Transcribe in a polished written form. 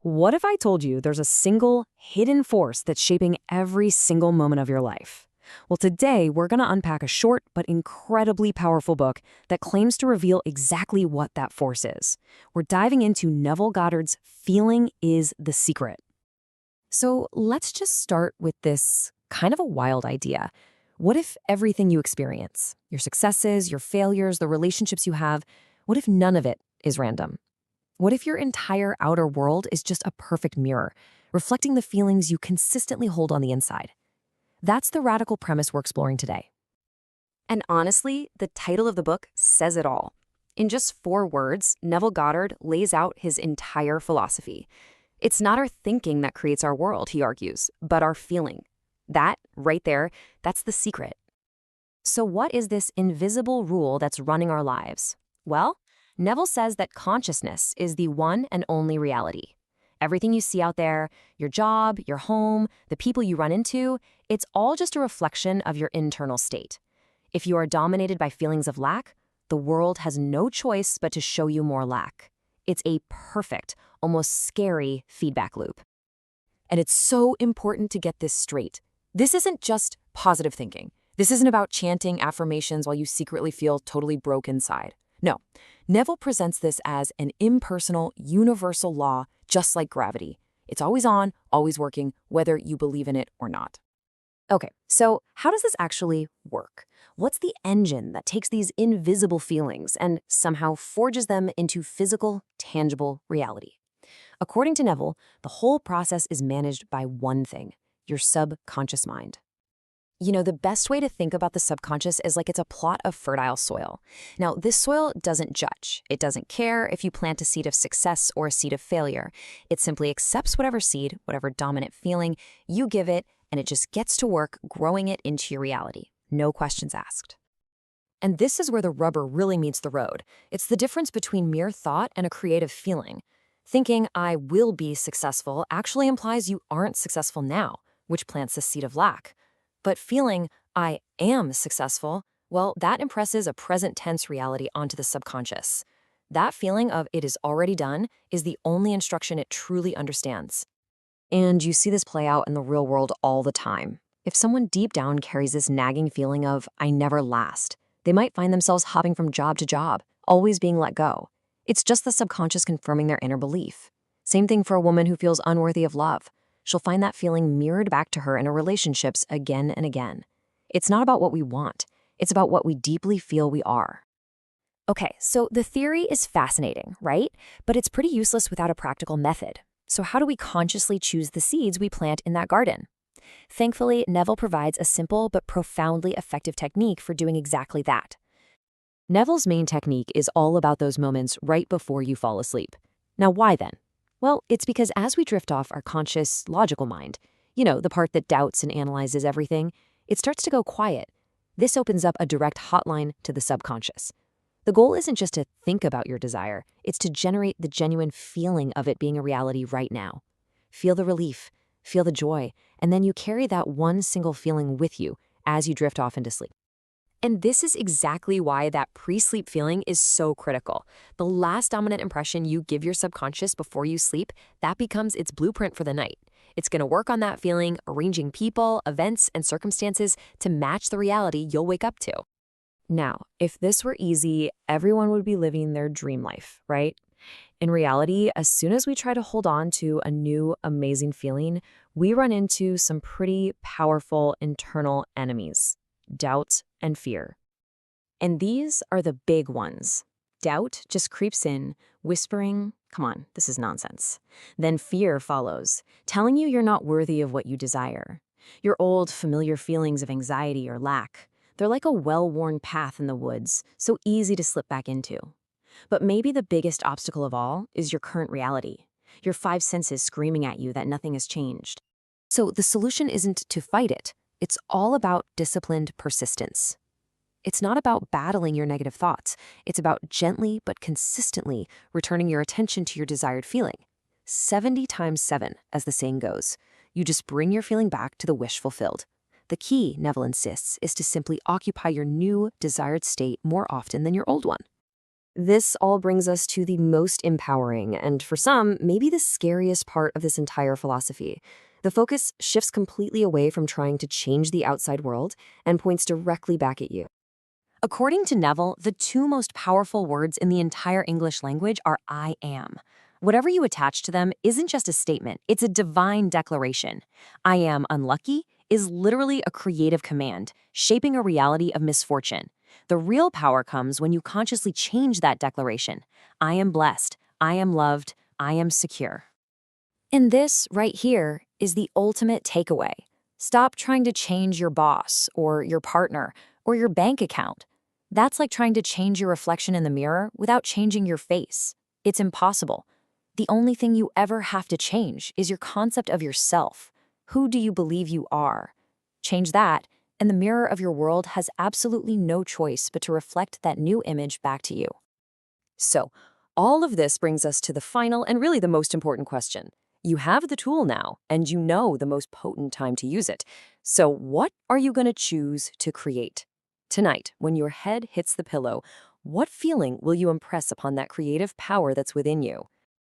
What if I told you there's a single hidden force that's shaping every single moment of your life? Well, today we're going to unpack a short but incredibly powerful book that claims to reveal exactly what that force is. We're diving into Neville Goddard's Feeling is the Secret. So let's just start with this kind of a wild idea. What if everything you experience, your successes, your failures, the relationships you have, what if none of it is random? What if your entire outer world is just a perfect mirror, reflecting the feelings you consistently hold on the inside? That's the radical premise we're exploring today. And honestly, the title of the book says it all. In just 4 words, Neville Goddard lays out his entire philosophy. It's not our thinking that creates our world, he argues, but our feeling. That, right there, that's the secret. So what is this invisible rule that's running our lives? Well, Neville says that consciousness is the one and only reality. Everything you see out there, your job, your home, the people you run into, it's all just a reflection of your internal state. If you are dominated by feelings of lack, the world has no choice but to show you more lack. It's a perfect, almost scary feedback loop. And it's so important to get this straight. This isn't just positive thinking. This isn't about chanting affirmations while you secretly feel totally broke inside. No, Neville presents this as an impersonal, universal law, just like gravity. It's always on, always working, whether you believe in it or not. Okay, so how does this actually work? What's the engine that takes these invisible feelings and somehow forges them into physical, tangible reality? According to Neville, the whole process is managed by one thing: your subconscious mind. You know, the best way to think about the subconscious is like it's a plot of fertile soil. Now, this soil doesn't judge. It doesn't care if you plant a seed of success or a seed of failure. It simply accepts whatever seed, whatever dominant feeling you give it, and it just gets to work growing it into your reality. No questions asked. And this is where the rubber really meets the road. It's the difference between mere thought and a creative feeling. Thinking, I will be successful, actually implies you aren't successful now, which plants a seed of lack. But feeling, I am successful, well, that impresses a present tense reality onto the subconscious. That feeling of it is already done is the only instruction it truly understands. And you see this play out in the real world all the time. If someone deep down carries this nagging feeling of, I never last, they might find themselves hopping from job to job, always being let go. It's just the subconscious confirming their inner belief. Same thing for a woman who feels unworthy of love. She'll find that feeling mirrored back to her in her relationships again and again. It's not about what we want. It's about what we deeply feel we are. Okay, so the theory is fascinating, right? But it's pretty useless without a practical method. So how do we consciously choose the seeds we plant in that garden? Thankfully, Neville provides a simple but profoundly effective technique for doing exactly that. Neville's main technique is all about those moments right before you fall asleep. Now, why then? Well, it's because as we drift off our conscious, logical mind, the part that doubts and analyzes everything, it starts to go quiet. This opens up a direct hotline to the subconscious. The goal isn't just to think about your desire, it's to generate the genuine feeling of it being a reality right now. Feel the relief, feel the joy, and then you carry that one single feeling with you as you drift off into sleep. And this is exactly why that pre-sleep feeling is so critical. The last dominant impression you give your subconscious before you sleep, that becomes its blueprint for the night. It's going to work on that feeling, arranging people, events, and circumstances to match the reality you'll wake up to. Now, if this were easy, everyone would be living their dream life, right? In reality, as soon as we try to hold on to a new, amazing feeling, we run into some pretty powerful internal enemies: doubt and fear. And these are the big ones. Doubt just creeps in, whispering, come on, this is nonsense. Then fear follows, telling you you're not worthy of what you desire. Your old, familiar feelings of anxiety or lack, they're like a well-worn path in the woods, so easy to slip back into. But maybe the biggest obstacle of all is your current reality, your 5 senses screaming at you that nothing has changed. So the solution isn't to fight it. It's all about disciplined persistence. It's not about battling your negative thoughts. It's about gently but consistently returning your attention to your desired feeling. 70 times 7, as the saying goes. You just bring your feeling back to the wish fulfilled. The key, Neville insists, is to simply occupy your new desired state more often than your old one. This all brings us to the most empowering, and for some, maybe the scariest part of this entire philosophy. The focus shifts completely away from trying to change the outside world and points directly back at you. According to Neville, the two most powerful words in the entire English language are I am. Whatever you attach to them isn't just a statement, it's a divine declaration. I am unlucky is literally a creative command, shaping a reality of misfortune. The real power comes when you consciously change that declaration. I am blessed, I am loved, I am secure. And this, right here, is the ultimate takeaway. Stop trying to change your boss, or your partner, or your bank account. That's like trying to change your reflection in the mirror without changing your face. It's impossible. The only thing you ever have to change is your concept of yourself. Who do you believe you are? Change that, and the mirror of your world has absolutely no choice but to reflect that new image back to you. So, all of this brings us to the final and really the most important question. You have the tool now, and you know the most potent time to use it. So what are you going to choose to create? Tonight, when your head hits the pillow, what feeling will you impress upon that creative power that's within you?